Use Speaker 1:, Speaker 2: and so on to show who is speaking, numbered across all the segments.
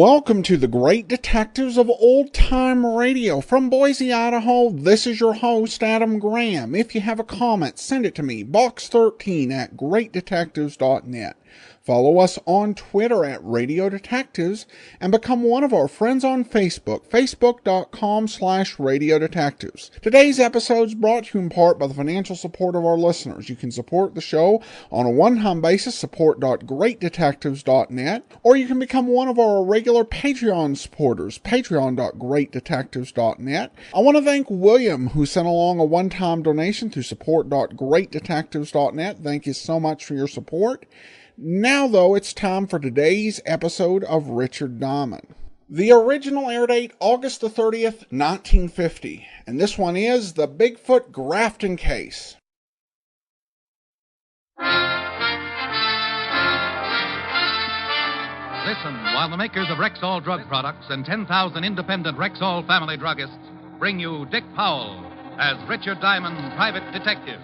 Speaker 1: Welcome to the Great Detectives of Old Time Radio. From Boise, Idaho, this is your host, Adam Graham. If you have a comment, send it to me, box13@greatdetectives.net. Follow us on Twitter at Radio Detectives and become one of our friends on Facebook, facebook.com/Radio Detectives. Today's episode is brought to you in part by the financial support of our listeners. You can support the show on a one-time basis, support.greatdetectives.net, or you can become one of our regular Patreon supporters, patreon.greatdetectives.net. I want to thank William, who sent along a one-time donation through support.greatdetectives.net. Thank you so much for your support. Now, though, it's time for today's episode of Richard Diamond. The original air date, August the 30th, 1950, and this one is the Bigfoot Grafton case.
Speaker 2: Listen while the makers of Rexall drug products and 10,000 independent Rexall family druggists bring you Dick Powell as Richard Diamond, private detective.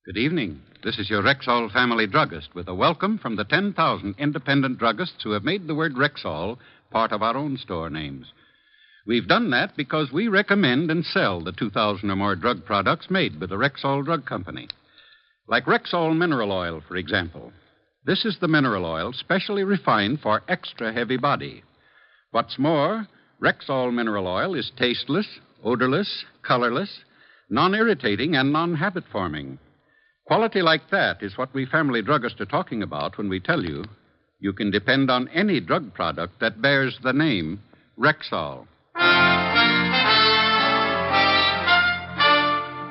Speaker 2: Good evening. This is your Rexall family druggist with a welcome from the 10,000 independent druggists who have made the word Rexall part of our own store names. We've done that because we recommend and sell the 2,000 or more drug products made by the Rexall Drug Company. Like Rexall Mineral Oil, for example. This is the mineral oil specially refined for extra heavy body. What's more, Rexall Mineral Oil is tasteless, odorless, colorless, non-irritating, and non-habit-forming. Quality like that is what we family druggists are talking about when we tell you you can depend on any drug product that bears the name Rexall.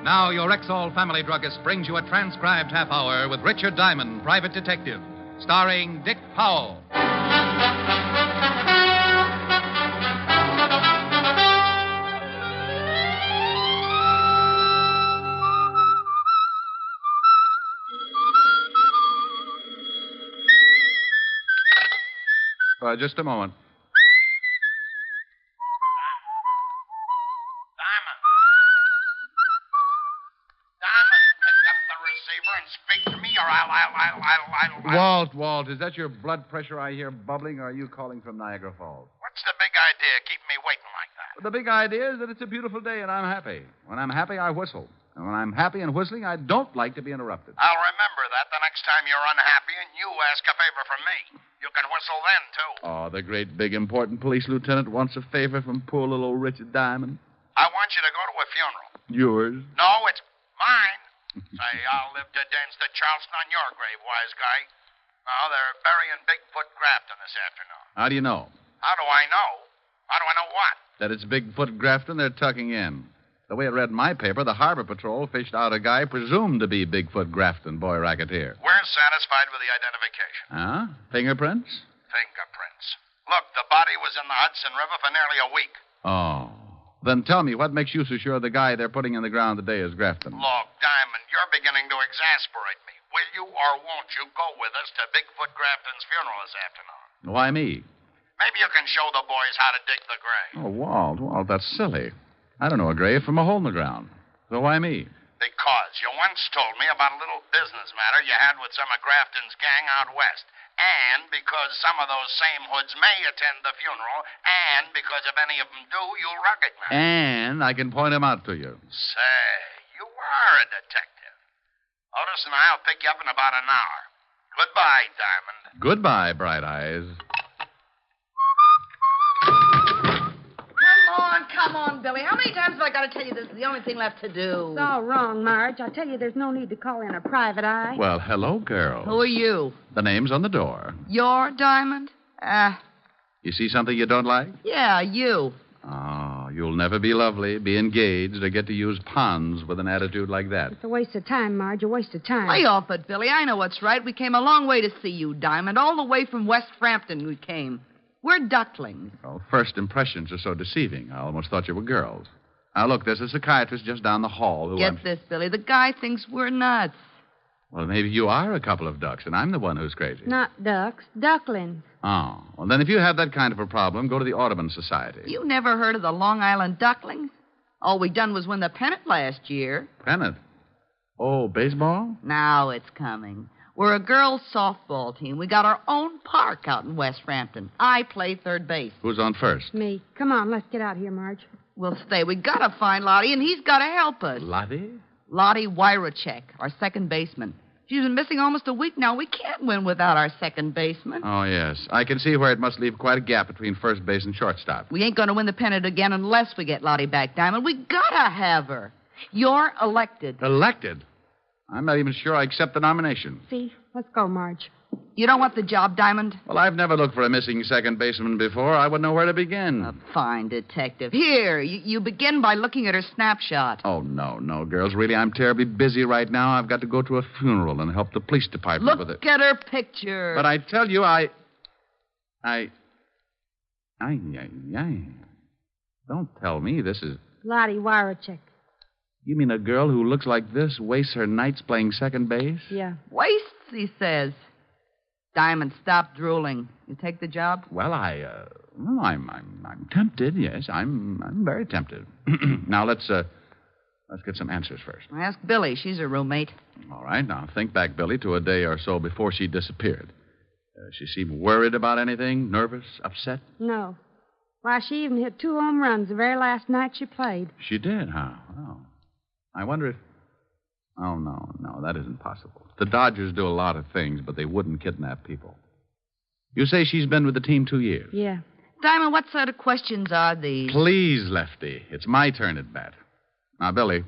Speaker 2: Now your Rexall family druggist brings you a transcribed half hour with Richard Diamond, private detective, starring Dick Powell. Just a moment.
Speaker 3: Diamond, pick up the receiver and speak to me, or I'll...
Speaker 2: Walt, is that your blood pressure I hear bubbling, or are you calling from Niagara Falls?
Speaker 3: What's the big idea keeping me waiting like that?
Speaker 2: The big idea is that it's a beautiful day and I'm happy. When I'm happy, I whistle. And when I'm happy and whistling, I don't like to be interrupted.
Speaker 3: I'll remember that the next time you're unhappy and you ask a favor from me. You can whistle then, too.
Speaker 2: Oh, the great, big, important police lieutenant wants a favor from poor little old Richard Diamond.
Speaker 3: I want you to go to a funeral.
Speaker 2: Yours?
Speaker 3: No, it's mine. Say, I'll live to dance the Charleston on your grave, wise guy. Oh, they're burying Bigfoot Grafton this afternoon.
Speaker 2: How do you know?
Speaker 3: How do I know? How do I know what?
Speaker 2: That it's Bigfoot Grafton they're tucking in. The way I read in my paper, the Harbor Patrol fished out a guy presumed to be Bigfoot Grafton, boy racketeer.
Speaker 3: We're satisfied with the identification.
Speaker 2: Huh? Fingerprints?
Speaker 3: Fingerprints. Look, the body was in the Hudson River for nearly a week.
Speaker 2: Oh. Then tell me, what makes you so sure the guy they're putting in the ground today is Grafton?
Speaker 3: Look, Diamond, you're beginning to exasperate me. Will you or won't you go with us to Bigfoot Grafton's funeral this afternoon?
Speaker 2: Why me?
Speaker 3: Maybe you can show the boys how to dig the grave.
Speaker 2: Oh, Walt, that's silly. I don't know a grave from a hole in the ground. So why me?
Speaker 3: Because you once told me about a little business matter you had with some of Grafton's gang out west. And because some of those same hoods may attend the funeral. And because if any of them do, you'll recognize them.
Speaker 2: And I can point them out to you.
Speaker 3: Say, you are a detective. Otis and I'll pick you up in about an hour. Goodbye, Diamond.
Speaker 2: Goodbye, Bright Eyes.
Speaker 4: Come on, Billy. How many times have I got to tell you this is the only thing left to do?
Speaker 5: It's all wrong, Marge. I tell you, there's no need to call in a private eye.
Speaker 2: Well, hello, girls.
Speaker 4: Who are you?
Speaker 2: The name's on the door.
Speaker 4: You're Diamond?
Speaker 2: You see something you don't like?
Speaker 4: Yeah, you.
Speaker 2: Oh, you'll never be lovely, be engaged, or get to use ponds with an attitude like that.
Speaker 5: It's a waste of time, Marge. A waste of time.
Speaker 4: Lay off it, Billy. I know what's right. We came a long way to see you, Diamond. All the way from West Frampton we came. We're ducklings.
Speaker 2: Well, first impressions are so deceiving. I almost thought you were girls. Now, look, there's a psychiatrist just down the hall who...
Speaker 4: Get this, Billy. The guy thinks we're nuts.
Speaker 2: Well, maybe you are a couple of ducks, and I'm the one who's crazy.
Speaker 5: Not ducks, ducklings.
Speaker 2: Oh. Well, then if you have that kind of a problem, go to the Audubon Society.
Speaker 4: You never heard of the Long Island Ducklings? All we done was win the pennant last year.
Speaker 2: Pennant? Oh, baseball?
Speaker 4: Now it's coming. We're a girls' softball team. We got our own park out in West Frampton. I play third base.
Speaker 2: Who's on first?
Speaker 5: Me. Come on, let's get out of here, Marge.
Speaker 4: We'll stay. We gotta find Lottie, and he's gotta help us.
Speaker 2: Lottie?
Speaker 4: Lottie Wyrachek, our second baseman. She's been missing almost a week now. We can't win without our second baseman.
Speaker 2: Oh, yes. I can see where it must leave quite a gap between first base and shortstop.
Speaker 4: We ain't gonna win the pennant again unless we get Lottie back, Diamond. We gotta have her. You're elected.
Speaker 2: Elected? I'm not even sure I accept the nomination.
Speaker 5: See? Let's go, Marge.
Speaker 4: You don't want the job, Diamond?
Speaker 2: Well, I've never looked for a missing second baseman before. I wouldn't know where to begin.
Speaker 4: A fine detective. Here, you begin by looking at her snapshot.
Speaker 2: Oh, no, girls. Really, I'm terribly busy right now. I've got to go to a funeral and help the police department with it.
Speaker 4: Look at her picture.
Speaker 2: But I tell you, Don't tell me this is...
Speaker 5: Lottie Wyrachek.
Speaker 2: You mean a girl who looks like this wastes her nights playing second base?
Speaker 5: Yeah.
Speaker 4: Wastes, he says. Diamond, stop drooling. You take the job?
Speaker 2: Well, I'm tempted. Yes, I'm very tempted. Now let's get some answers first.
Speaker 4: Ask Billy. She's a roommate.
Speaker 2: All right. Now think back, Billy, to a day or so before she disappeared. She seemed worried about anything, nervous, upset.
Speaker 5: No. Why, she even hit 2 home runs the very last night she played.
Speaker 2: She did, huh? Oh. I wonder if... Oh, no, that isn't possible. The Dodgers do a lot of things, but they wouldn't kidnap people. You say she's been with the team 2 years?
Speaker 5: Yeah.
Speaker 4: Diamond, what sort of questions are these?
Speaker 2: Please, Lefty. It's my turn at bat. Now, Billy,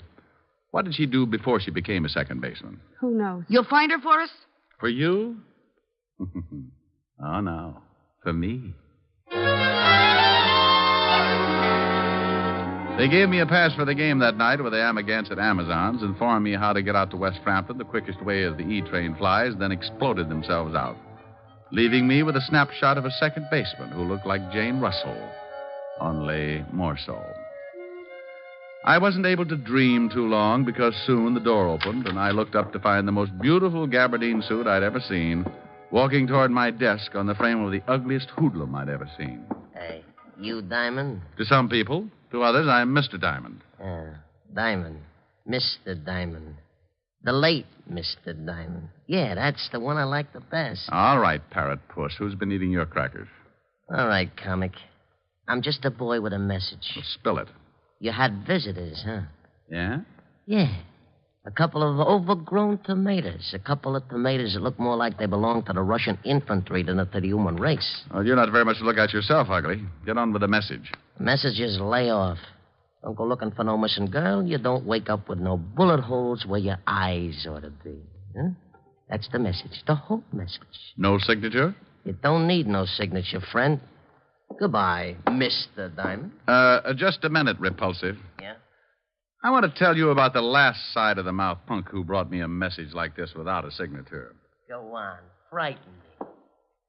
Speaker 2: what did she do before she became a second baseman?
Speaker 5: Who knows?
Speaker 4: You'll find her for us?
Speaker 2: For you? Oh, no. For me. They gave me a pass for the game that night with the Amagansett Amazons, informed me how to get out to West Frampton the quickest way as the E-train flies, then exploded themselves out, leaving me with a snapshot of a second baseman who looked like Jane Russell, only more so. I wasn't able to dream too long because soon the door opened and I looked up to find the most beautiful gabardine suit I'd ever seen walking toward my desk on the frame of the ugliest hoodlum I'd ever seen.
Speaker 6: Hey, you Diamond?
Speaker 2: To some people. To others, I'm Mr. Diamond.
Speaker 6: Diamond. Mr. Diamond. The late Mr. Diamond. Yeah, that's the one I like the best.
Speaker 2: All right, parrot puss. Who's been eating your crackers?
Speaker 6: All right, comic. I'm just a boy with a message.
Speaker 2: Well, spill it.
Speaker 6: You had visitors, huh?
Speaker 2: Yeah?
Speaker 6: Yeah. A couple of overgrown tomatoes. A couple of tomatoes that look more like they belong to the Russian infantry than to the human race.
Speaker 2: Well, you're not very much to look at yourself, Ugly. Get on with the message.
Speaker 6: The message is lay off. Don't go looking for no missing girl. You don't wake up with no bullet holes where your eyes ought to be. Huh? That's the message. The whole message.
Speaker 2: No signature?
Speaker 6: You don't need no signature, friend. Goodbye, Mr. Diamond.
Speaker 2: Just a minute, Repulsive.
Speaker 6: Yeah?
Speaker 2: I want to tell you about the last side-of-the-mouth punk who brought me a message like this without a signature.
Speaker 6: Go on. Frighten me.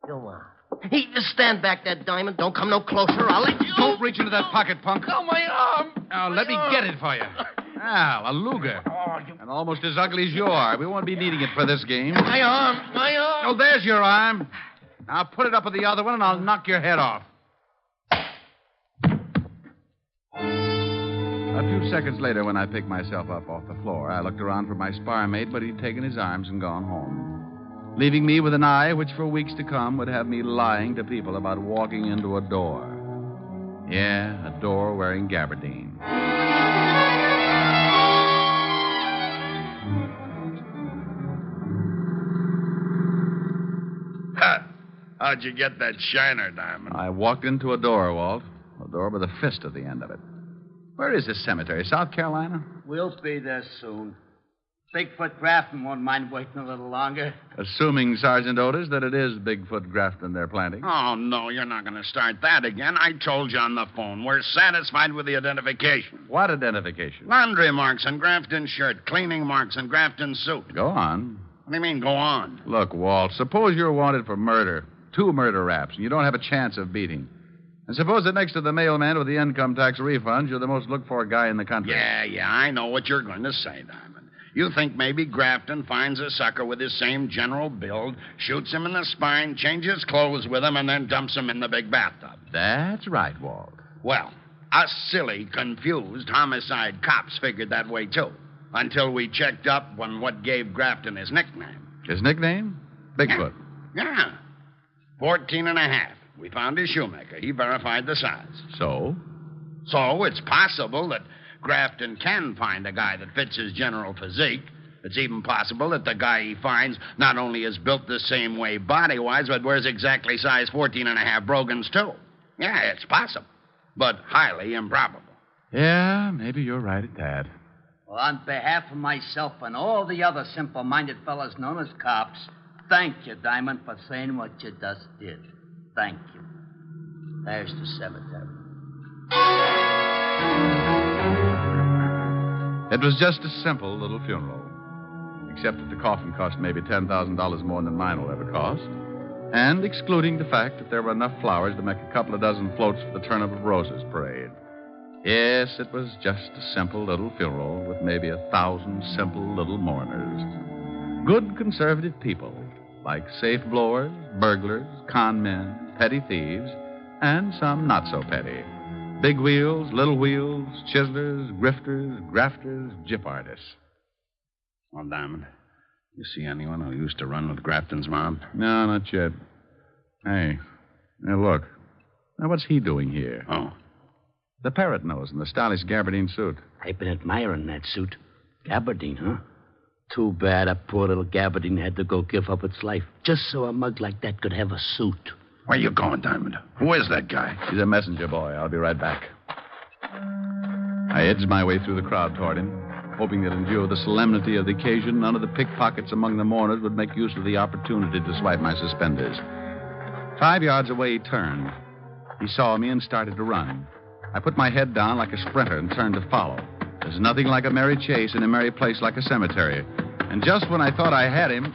Speaker 6: Go on. Hey, just stand back there, Diamond. Don't come no closer. I'll let you...
Speaker 2: Don't reach into that pocket, punk.
Speaker 6: Oh, my arm.
Speaker 2: Now, let me get it for you. A Luger. And almost as ugly as you are. We won't be needing it for this game.
Speaker 6: My arm.
Speaker 2: Oh, there's your arm. Now, put it up with the other one, and I'll knock your head off. A few seconds later, when I picked myself up off the floor, I looked around for my spar mate, but he'd taken his arms and gone home, leaving me with an eye which for weeks to come would have me lying to people about walking into a door. Yeah, a door wearing gabardine.
Speaker 3: How'd you get that shiner, Diamond?
Speaker 2: I walked into a door, Walt, a door with a fist at the end of it. Where is this cemetery? South Carolina?
Speaker 7: We'll be there soon. Bigfoot Grafton won't mind waiting a little longer.
Speaker 2: Assuming, Sergeant Otis, that it is Bigfoot Grafton they're planting.
Speaker 3: Oh, no, you're not going to start that again. I told you on the phone. We're satisfied with the identification.
Speaker 2: What identification?
Speaker 3: Laundry marks on Grafton's shirt, cleaning marks on Grafton's suit.
Speaker 2: Go on.
Speaker 3: What do you mean, go on?
Speaker 2: Look, Walt, suppose you're wanted for murder. 2 murder raps, and you don't have a chance of beating.
Speaker 8: And suppose that next to the mailman with the income tax refunds, you're the most looked-for guy in the country.
Speaker 3: Yeah, I know what you're going to say, Diamond. You think maybe Grafton finds a sucker with his same general build, shoots him in the spine, changes clothes with him, and then dumps him in the big bathtub.
Speaker 8: That's right, Walt.
Speaker 3: Well, us silly, confused homicide cops figured that way, too, until we checked up on what gave Grafton his nickname.
Speaker 8: His nickname? Bigfoot.
Speaker 3: Yeah. 14 and a half. We found his shoemaker. He verified the size.
Speaker 8: So?
Speaker 3: So it's possible that Grafton can find a guy that fits his general physique. It's even possible that the guy he finds not only is built the same way body-wise, but wears exactly size 14 and a half brogans, too. Yeah, it's possible, but highly improbable.
Speaker 8: Yeah, maybe you're right at that.
Speaker 7: Well, on behalf of myself and all the other simple-minded fellas known as cops, thank you, Diamond, for saying what you just did. Thank you. There's the cemetery.
Speaker 8: It was just a simple little funeral, except that the coffin cost maybe $10,000 more than mine will ever cost, and excluding the fact that there were enough flowers to make a couple of dozen floats for the Turnip of Roses parade. Yes, it was just a simple little funeral with maybe 1,000 simple little mourners. Good conservative people, like safe blowers, burglars, con men, petty thieves, and some not so petty. Big wheels, little wheels, chiselers, grifters, grafters, gyp artists.
Speaker 3: Well, Diamond, you see anyone who used to run with Grafton's mom?
Speaker 8: No, not yet. Hey, look. Now, what's he doing here?
Speaker 3: Oh.
Speaker 8: The parrot nose in the stylish gabardine suit.
Speaker 9: I've been admiring that suit. Gabardine, huh? Too bad a poor little gabardine had to go give up its life just so a mug like that could have a suit.
Speaker 3: Where you going, Diamond? Who is that guy?
Speaker 8: He's a messenger boy. I'll be right back. I edged my way through the crowd toward him, hoping that in view of the solemnity of the occasion, none of the pickpockets among the mourners would make use of the opportunity to swipe my suspenders. 5 yards away, he turned. He saw me and started to run. I put my head down like a sprinter and turned to follow. There's nothing like a merry chase in a merry place like a cemetery. And just when I thought I had him...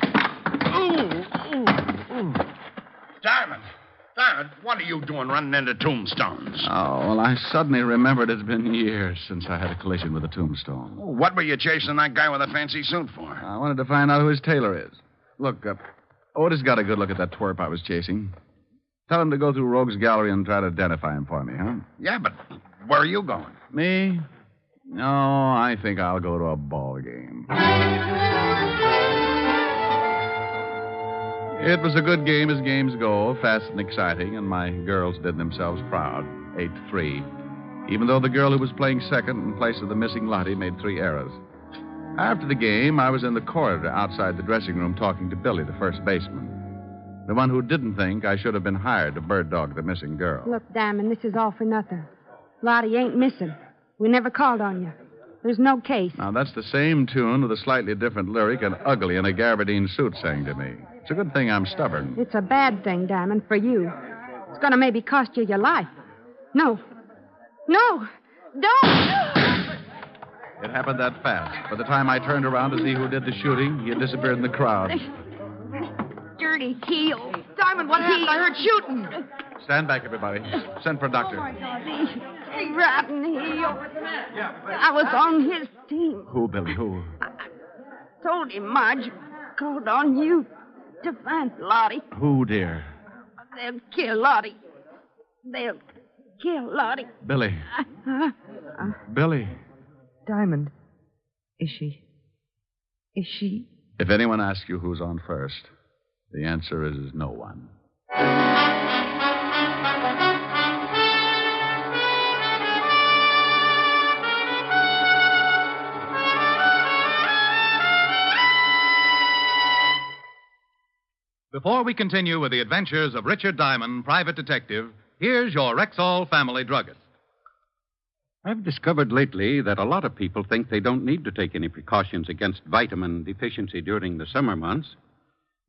Speaker 3: Diamond, what are you doing running into tombstones?
Speaker 8: Oh, well, I suddenly remembered it's been years since I had a collision with a tombstone.
Speaker 3: What were you chasing that guy with a fancy suit for?
Speaker 8: I wanted to find out who his tailor is. Look, Otis got a good look at that twerp I was chasing. Tell him to go through Rogue's Gallery and try to identify him for me, huh?
Speaker 3: Yeah, but where are you going?
Speaker 8: Me? No, I think I'll go to a ball game. It was a good game as games go, fast and exciting, and my girls did themselves proud. 8-3. Even though the girl who was playing second in place of the missing Lottie made 3 errors. After the game, I was in the corridor outside the dressing room talking to Billy, the first baseman. The one who didn't think I should have been hired to bird dog the missing girl.
Speaker 5: Look, Diamond, this is all for nothing. Lottie ain't missing. We never called on you. There's no case.
Speaker 8: Now, that's the same tune with a slightly different lyric and ugly in a gabardine suit sang to me. It's a good thing I'm stubborn.
Speaker 5: It's a bad thing, Diamond, for you. It's going to maybe cost you your life. No. No! Don't!
Speaker 8: It happened that fast. By the time I turned around to see who did the shooting, he had disappeared in the crowd.
Speaker 5: Dirty heel.
Speaker 4: Diamond, what happened? I heard shooting.
Speaker 8: Stand back, everybody. Send for a doctor.
Speaker 5: The rotten heel. I was on his team.
Speaker 8: Who, Billy? Who?
Speaker 5: I told him Marge called on you to find Lottie.
Speaker 8: Who, dear?
Speaker 5: They'll kill Lottie. They'll kill Lottie.
Speaker 8: Billy. Billy.
Speaker 4: Diamond, is she...
Speaker 8: If anyone asks you who's on first, the answer is no one.
Speaker 10: Before we continue with the adventures of Richard Diamond, private detective, here's your Rexall family druggist.
Speaker 2: I've discovered lately that a lot of people think they don't need to take any precautions against vitamin deficiency during the summer months.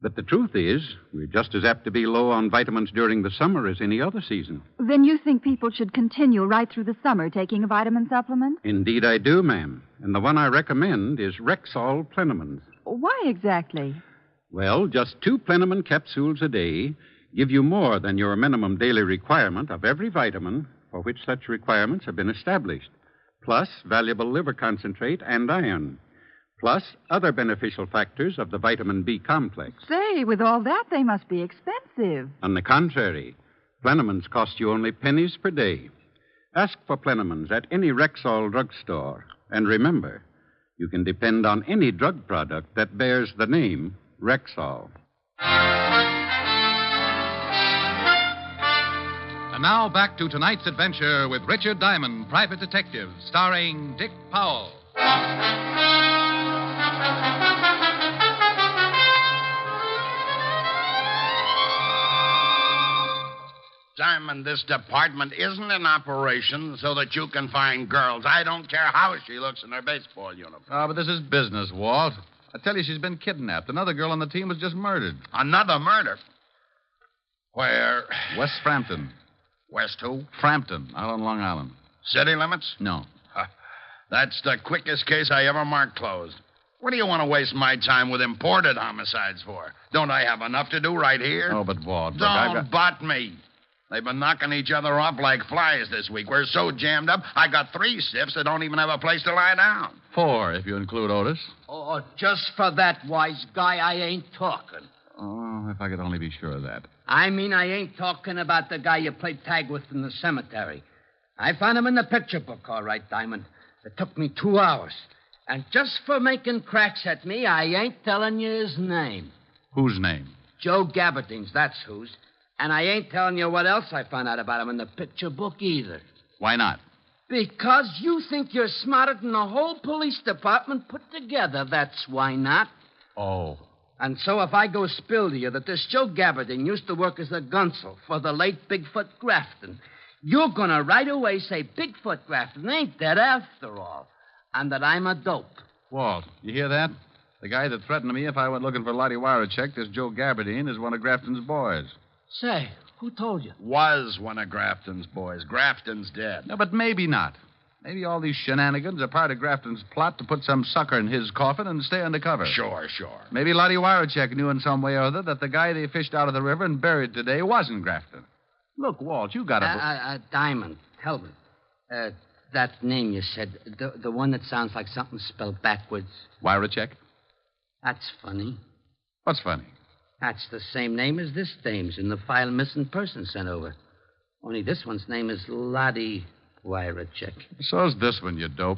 Speaker 2: But the truth is, we're just as apt to be low on vitamins during the summer as any other season.
Speaker 11: Then you think people should continue right through the summer taking a vitamin supplement?
Speaker 2: Indeed I do, ma'am. And the one I recommend is Rexall Plenamins.
Speaker 11: Why exactly?
Speaker 2: Well, just 2 Plenamine capsules a day give you more than your minimum daily requirement of every vitamin for which such requirements have been established, plus valuable liver concentrate and iron, plus other beneficial factors of the vitamin B complex.
Speaker 11: Say, with all that, they must be expensive.
Speaker 2: On the contrary, Plenamins cost you only pennies per day. Ask for Plenamins at any Rexall drugstore. And remember, you can depend on any drug product that bears the name Rexall.
Speaker 10: And now back to tonight's adventure with Richard Diamond, Private Detective, starring Dick Powell.
Speaker 3: Diamond, this department isn't in operation so that you can find girls. I don't care how she looks in her baseball uniform.
Speaker 8: Oh, but this is business, Walt. I tell you, she's been kidnapped. Another girl on the team was just murdered.
Speaker 3: Another murder? Where?
Speaker 8: West Frampton.
Speaker 3: West who?
Speaker 8: Frampton, out on Long Island.
Speaker 3: City limits?
Speaker 8: No.
Speaker 3: That's the quickest case I ever marked closed. What do you want to waste my time with imported homicides for? Don't I have enough to do right here?
Speaker 8: Oh, but Walt, look,
Speaker 3: Don't butt me. They've been knocking each other off like flies this week. We're so jammed up, I got 3 stiffs that don't even have a place to lie down.
Speaker 8: 4, if you include Otis.
Speaker 7: Oh, just for that, wise guy, I ain't talking.
Speaker 8: Oh, if I could only be sure of that.
Speaker 7: I mean, I ain't talking about the guy you played tag with in the cemetery. I found him in the picture book, all right, Diamond. It took me 2 hours. And just for making cracks at me, I ain't telling you his name.
Speaker 8: Whose name?
Speaker 7: Joe Gabardine's, that's whose. And I ain't telling you what else I found out about him in the picture book either.
Speaker 8: Why not?
Speaker 7: Because you think you're smarter than the whole police department put together. That's why not.
Speaker 8: Oh.
Speaker 7: And so if I go spill to you that this Joe Gabardine used to work as a gunsel for the late Bigfoot Grafton, you're going to right away say Bigfoot Grafton ain't dead after all, and that I'm a dope.
Speaker 8: Walt, you hear that? The guy that threatened me if I went looking for Lottie Wirachek, this Joe Gabardine, is one of Grafton's boys.
Speaker 7: Say, who told you?
Speaker 3: Was one of Grafton's boys. Grafton's dead.
Speaker 8: No, but maybe not. Maybe all these shenanigans are part of Grafton's plot to put some sucker in his coffin and stay undercover.
Speaker 3: Sure.
Speaker 8: Maybe Lottie Wirachek knew in some way or other that the guy they fished out of the river and buried today wasn't Grafton. Look, Walt, you got to...
Speaker 7: Diamond, tell me. That name you said, the one that sounds like something spelled backwards.
Speaker 8: Wirachek?
Speaker 7: That's funny.
Speaker 8: What's funny?
Speaker 7: That's the same name as this dame's in the file missing person sent over. Only this one's name is Lottie Wirachek.
Speaker 8: So's this one, you dope.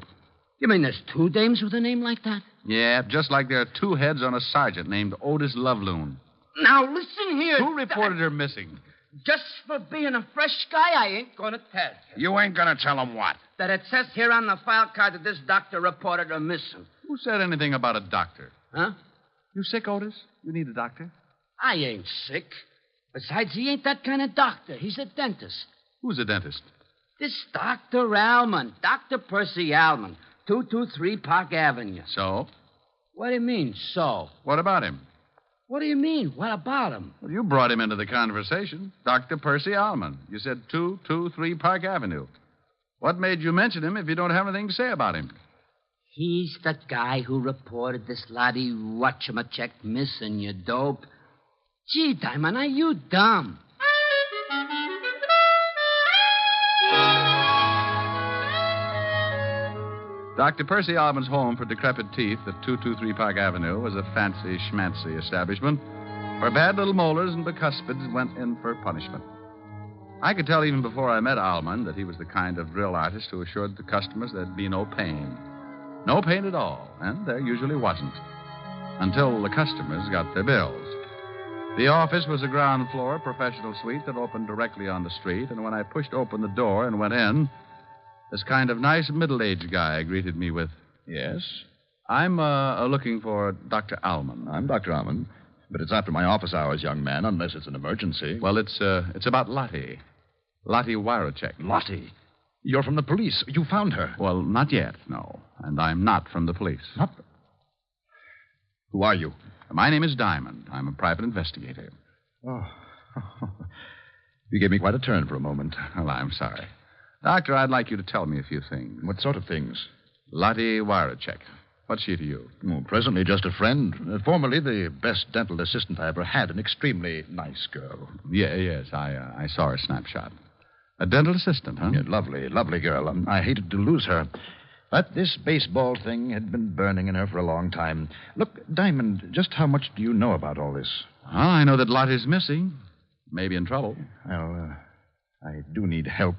Speaker 7: You mean there's 2 dames with a name like that?
Speaker 8: Yeah, just like there are 2 heads on a sergeant named Otis Loveloon.
Speaker 7: Now, listen here.
Speaker 8: Who reported her missing?
Speaker 7: Just for being a fresh guy, I ain't going to tell you.
Speaker 3: You ain't going to tell him what?
Speaker 7: That it says here on the file card that this doctor reported her missing.
Speaker 8: Who said anything about a doctor?
Speaker 7: Huh?
Speaker 8: You sick, Otis? You need a doctor?
Speaker 7: I ain't sick. Besides, he ain't that kind of doctor. He's a dentist.
Speaker 8: Who's a dentist?
Speaker 7: This Dr. Alman. Dr. Percy Alman. 223 Park Avenue.
Speaker 8: So?
Speaker 7: What do you mean, so?
Speaker 8: What about him?
Speaker 7: What do you mean? What about him?
Speaker 8: Well, you brought him into the conversation. Dr. Percy Alman. You said 223 Park Avenue. What made you mention him if you don't have anything to say about him?
Speaker 7: He's the guy who reported this Lottie Whatchamacek missing, you dope. Gee, Diamond, are you dumb?
Speaker 8: Dr. Percy Alman's home for decrepit teeth at 223 Park Avenue was a fancy schmancy establishment where bad little molars and bicuspids went in for punishment. I could tell even before I met Alman that he was the kind of drill artist who assured the customers there'd be no pain. No pain at all, and there usually wasn't. Until the customers got their bills. The office was a ground floor professional suite that opened directly on the street, and when I pushed open the door and went in, this kind of nice middle-aged guy greeted me with,
Speaker 12: Yes?
Speaker 8: I'm looking for Dr. Alman.
Speaker 12: I'm Dr. Alman, but it's after my office hours, young man, unless it's an emergency.
Speaker 8: Well, it's about Lottie. Lottie Wirachek.
Speaker 12: Lottie? You're from the police. You found her.
Speaker 8: Well, not yet, no. And I'm not from the police.
Speaker 12: Not... Who are you?
Speaker 8: My name is Diamond. I'm a private investigator.
Speaker 12: Oh. You gave me quite a turn for a moment.
Speaker 8: Well, I'm sorry. Doctor, I'd like you to tell me a few things.
Speaker 12: What sort of things?
Speaker 8: Lottie Wirachek. What's she to you?
Speaker 12: Oh, presently, just a friend. Formerly, the best dental assistant I ever had. An extremely nice girl.
Speaker 8: Yes, I saw her snapshot. A dental assistant, huh?
Speaker 12: Yeah, lovely, lovely girl. I hated to lose her. But this baseball thing had been burning in her for a long time. Look, Diamond, just how much do you know about all this?
Speaker 8: Well, I know that Lottie's missing. Maybe in trouble.
Speaker 12: Well, I do need help.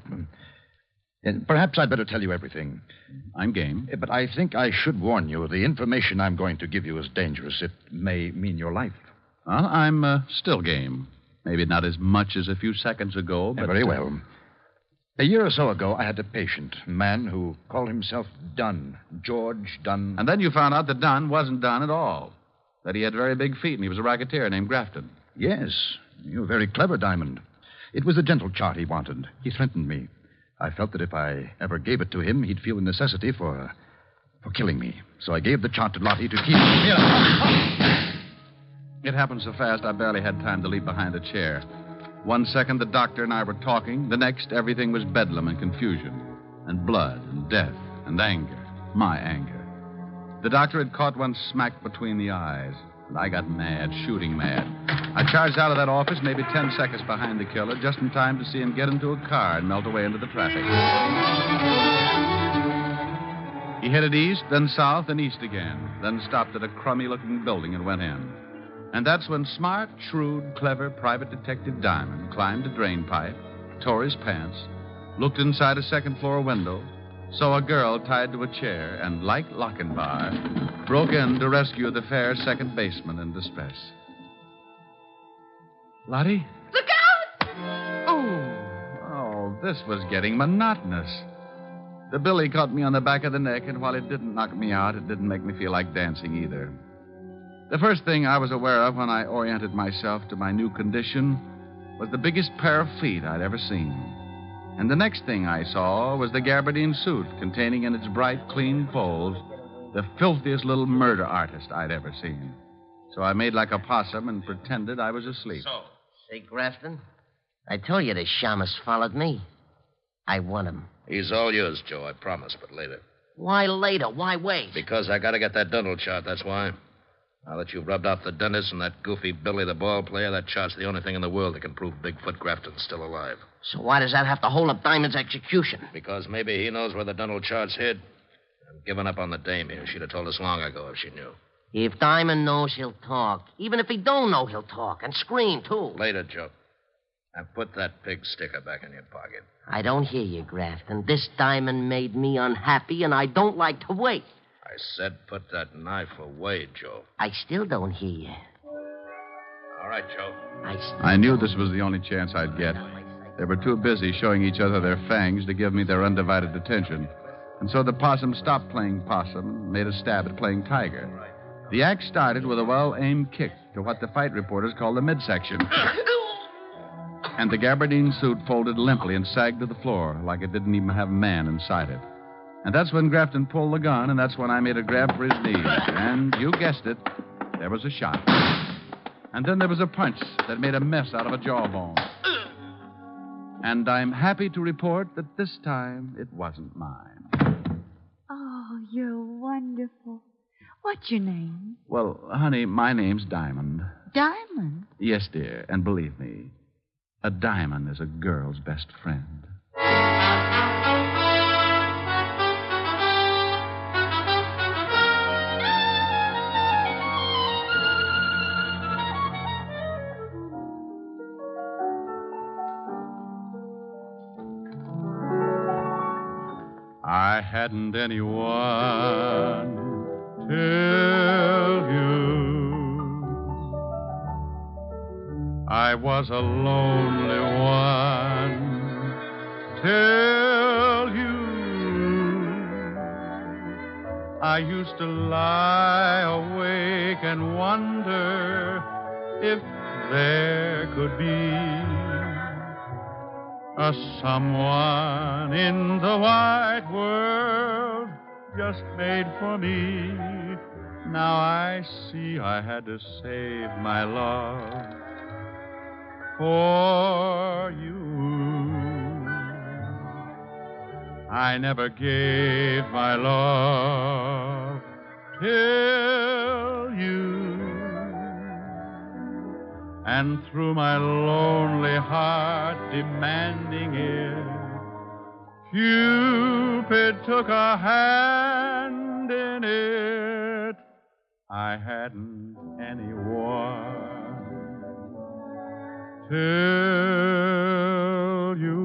Speaker 12: Perhaps I'd better tell you everything.
Speaker 8: I'm game.
Speaker 12: But I think I should warn you. The information I'm going to give you is dangerous. It may mean your life.
Speaker 8: Well, I'm still game. Maybe not as much as a few seconds ago, but...
Speaker 12: Very well. A year or so ago, I had a patient, a man who called himself Dunn, George Dunn.
Speaker 8: And then you found out that Dunn wasn't Dunn at all. That he had very big feet and he was a racketeer named Grafton.
Speaker 12: Yes. You're very clever, Diamond. It was the dental chart he wanted. He threatened me. I felt that if I ever gave it to him, he'd feel the necessity for killing me. So I gave the chart to Lottie to keep...
Speaker 8: It happened so fast, I barely had time to leap behind a chair. 1 second, the doctor and I were talking. The next, everything was bedlam and confusion. And blood and death and anger. My anger. The doctor had caught one smack between the eyes. And I got mad, shooting mad. I charged out of that office maybe 10 seconds behind the killer, just in time to see him get into a car and melt away into the traffic. He headed east, then south, and east again. Then stopped at a crummy-looking building and went in. And that's when smart, shrewd, clever private detective Diamond climbed a drain pipe, tore his pants, looked inside a second-floor window, saw a girl tied to a chair, and, like Lochinvar, broke in to rescue the fair second baseman in distress. Lottie?
Speaker 4: Look out!
Speaker 8: Oh, this was getting monotonous. The billy caught me on the back of the neck, and while it didn't knock me out, it didn't make me feel like dancing either. The first thing I was aware of when I oriented myself to my new condition was the biggest pair of feet I'd ever seen. And the next thing I saw was the gabardine suit containing in its bright, clean folds the filthiest little murder artist I'd ever seen. So I made like a possum and pretended I was asleep.
Speaker 6: Say, Grafton, I told you the shamus followed me. I want him.
Speaker 3: He's all yours, Joe, I promise, but later.
Speaker 6: Why later? Why wait?
Speaker 3: Because I gotta get that dental chart, that's why. Now that you've rubbed off the dentist and that goofy Billy the ball player, that chart's the only thing in the world that can prove Bigfoot Grafton's still alive.
Speaker 6: So why does that have to hold up Diamond's execution?
Speaker 3: Because maybe he knows where the dental chart's hid. I'm giving up on the dame here. She'd have told us long ago if she knew.
Speaker 6: If Diamond knows, he'll talk. Even if he don't know, he'll talk. And scream, too.
Speaker 3: Later, Joe. Now put that pig sticker back in your pocket.
Speaker 6: I don't hear you, Grafton. This Diamond made me unhappy, and I don't like to wait.
Speaker 3: I said put that knife away, Joe.
Speaker 6: I still don't hear you.
Speaker 3: All right, Joe.
Speaker 8: I knew this was the only chance I'd get. They were too busy showing each other their fangs to give me their undivided attention. And so the possum stopped playing possum and made a stab at playing tiger. The act started with a well-aimed kick to what the fight reporters call the midsection. And the gabardine suit folded limply and sagged to the floor like it didn't even have a man inside it. And that's when Grafton pulled the gun, and that's when I made a grab for his knees. And you guessed it, there was a shot. And then there was a punch that made a mess out of a jawbone. And I'm happy to report that this time it wasn't mine.
Speaker 11: Oh, you're wonderful. What's your name?
Speaker 8: Well, honey, my name's Diamond.
Speaker 11: Diamond?
Speaker 8: Yes, dear, and believe me, a diamond is a girl's best friend. I hadn't anyone tell you I was a lonely one. Tell you I used to lie awake and wonder if there could be a someone in the wide world just made for me. Now I see I had to save my love for you. I never gave my love till you. And through my lonely heart demanding it, Cupid took a hand in it. I hadn't anyone till you.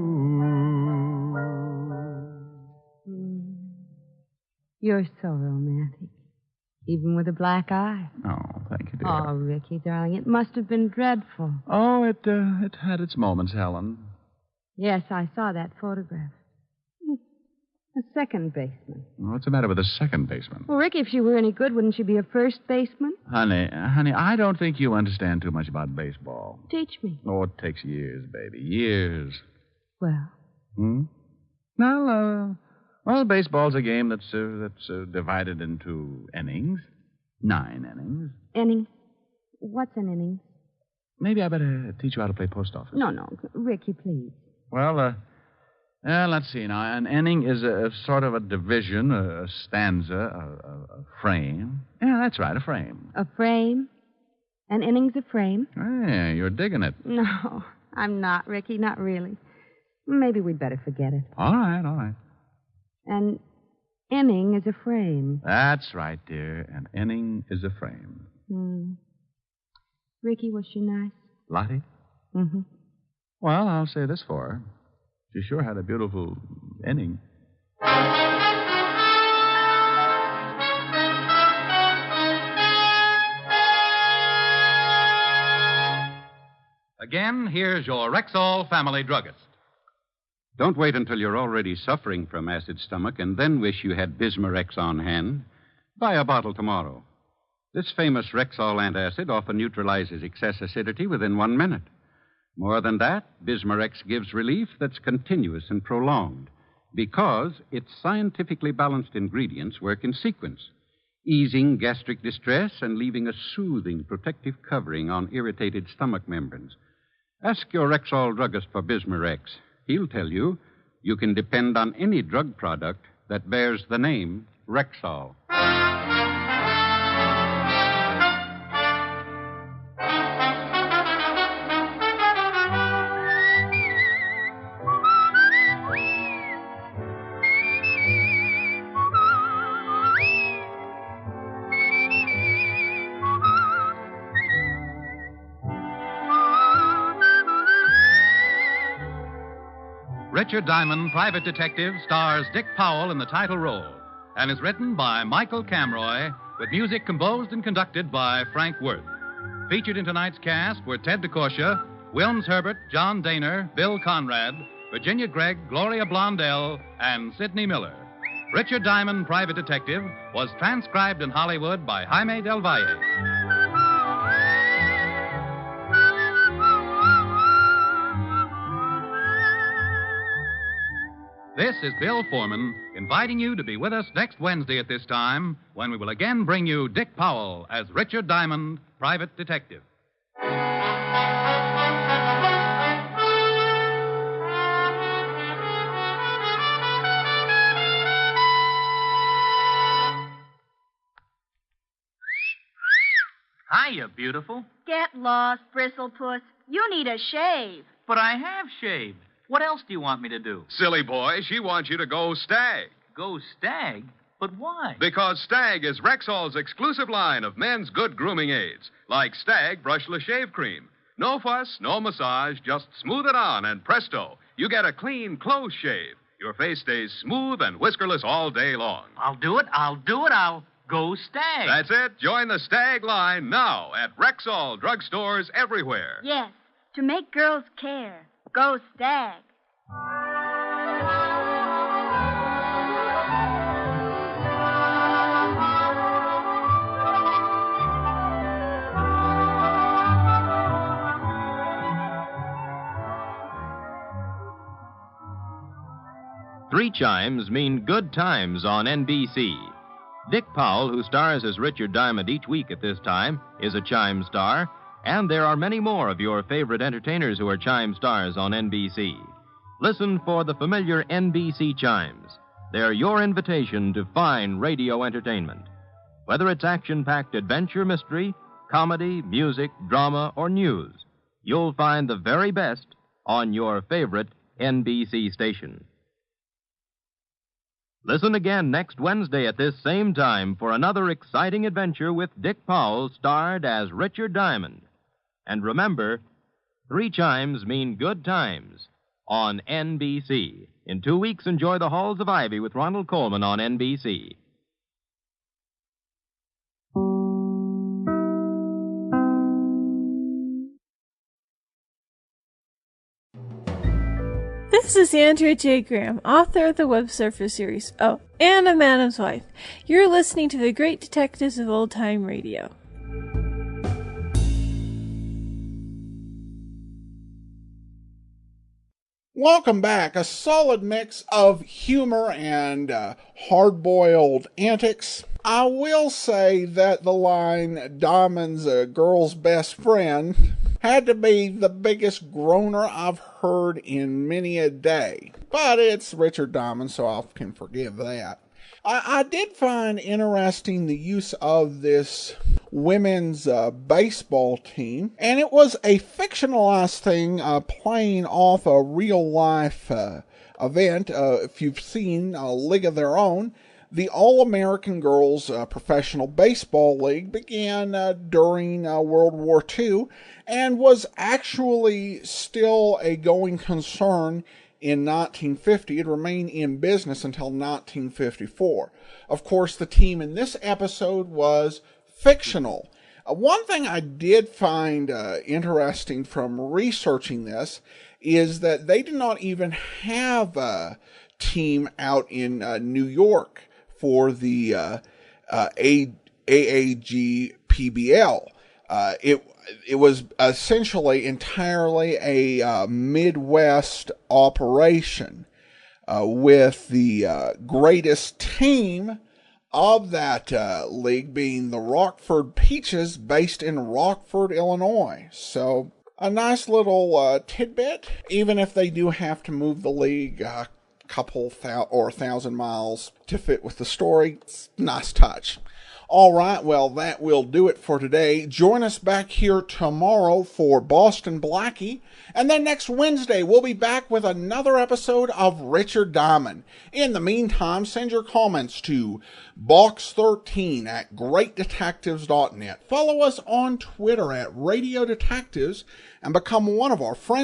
Speaker 5: You're so romantic, even with a black eye.
Speaker 8: Oh, thank you, dear.
Speaker 5: Oh, Ricky, darling, it must have been dreadful.
Speaker 8: Oh, it had its moments, Helen.
Speaker 5: Yes, I saw that photograph. A second baseman.
Speaker 8: What's the matter with a second baseman?
Speaker 5: Well, Ricky, if she were any good, wouldn't she be a first baseman?
Speaker 8: Honey, I don't think you understand too much about baseball.
Speaker 5: Teach me.
Speaker 8: Oh, it takes years, baby. Years.
Speaker 5: Well?
Speaker 8: Well, baseball's a game that's divided into innings. 9 innings.
Speaker 5: Inning? What's an inning?
Speaker 8: Maybe I better teach you how to play post office.
Speaker 5: No. Ricky, please.
Speaker 8: Well, let's see now. An inning is a sort of a division, a stanza, a frame. Yeah, that's right, a frame.
Speaker 5: A frame? An inning's a frame?
Speaker 8: Hey, you're digging it.
Speaker 5: No, I'm not, Ricky, not really. Maybe we'd better forget it.
Speaker 8: All right.
Speaker 5: An inning is a frame.
Speaker 8: That's right, dear. An inning is a frame.
Speaker 5: Ricky, was she nice?
Speaker 8: Lottie?
Speaker 5: Mm-hmm.
Speaker 8: Well, I'll say this for her. She sure had a beautiful inning.
Speaker 10: Again, here's your Rexall family druggist.
Speaker 2: Don't wait until you're already suffering from acid stomach and then wish you had Bismarex on hand. Buy a bottle tomorrow. This famous Rexall antacid often neutralizes excess acidity within 1 minute. More than that, Bismarex gives relief that's continuous and prolonged because its scientifically balanced ingredients work in sequence, easing gastric distress and leaving a soothing protective covering on irritated stomach membranes. Ask your Rexall druggist for Bismarex. He'll tell you you can depend on any drug product that bears the name Rexall.
Speaker 10: Richard Diamond, Private Detective, stars Dick Powell in the title role and is written by Michael Camroy with music composed and conducted by Frank Worth. Featured in tonight's cast were Ted DeCorsia, Wilms Herbert, John Daner, Bill Conrad, Virginia Gregg, Gloria Blondell, and Sidney Miller. Richard Diamond, Private Detective, was transcribed in Hollywood by Jaime Del Valle. This is Bill Foreman inviting you to be with us next Wednesday at this time when we will again bring you Dick Powell as Richard Diamond, Private Detective.
Speaker 13: Hiya, beautiful.
Speaker 14: Get lost, Bristlepuss. You need a shave.
Speaker 13: But I have shaved. What else do you want me to do?
Speaker 15: Silly boy, she wants you to go Stag.
Speaker 13: Go Stag? But why?
Speaker 15: Because Stag is Rexall's exclusive line of men's good grooming aids, like Stag Brushless Shave Cream. No fuss, no massage, just smooth it on, and presto, you get a clean, close shave. Your face stays smooth and whiskerless all day long.
Speaker 13: I'll do it. I'll go Stag.
Speaker 15: That's it. Join the Stag line now at Rexall drugstores everywhere.
Speaker 14: Yes, to make girls care. Go Stag.
Speaker 16: Three chimes mean good times on NBC. Dick Powell, who stars as Richard Diamond each week at this time, is a chime star, and there are many more of your favorite entertainers who are chime stars on NBC. Listen for the familiar NBC chimes. They're your invitation to fine radio entertainment. Whether it's action-packed adventure mystery, comedy, music, drama, or news, you'll find the very best on your favorite NBC station. Listen again next Wednesday at this same time for another exciting adventure with Dick Powell, starred as Richard Diamond. And remember, 3 chimes mean good times on NBC. In 2 weeks, enjoy The Halls of Ivy with Ronald Colman on NBC.
Speaker 17: This is Andrea J. Graham, author of the Web Surfer series. Oh, and a Madam's Wife. You're listening to The Great Detectives of Old Time Radio.
Speaker 1: Welcome back. A solid mix of humor and hard-boiled antics. I will say that the line, Diamond's a girl's best friend, had to be the biggest groaner I've heard in many a day. But it's Richard Diamond, so I can forgive that. I did find interesting the use of this women's baseball team, and it was a fictionalized thing playing off a real-life event. If you've seen A League of Their Own, the All-American Girls Professional Baseball League began during World War II and was actually still a going concern in 1950. It remained in business until 1954. Of course, the team in this episode was fictional. One thing I did find interesting from researching this is that they did not even have a team out in New York for the AAG PBL. It was essentially entirely a Midwest operation, with the greatest team of that league being the Rockford Peaches, based in Rockford, Illinois. So a nice little tidbit, even if they do have to move the league a couple thousand miles to fit with the story. It's a nice touch. All right, well, that will do it for today. Join us back here tomorrow for Boston Blackie. And then next Wednesday, we'll be back with another episode of Richard Diamond. In the meantime, send your comments to box13@greatdetectives.net. Follow us on Twitter @Radio Detectives and become one of our friends.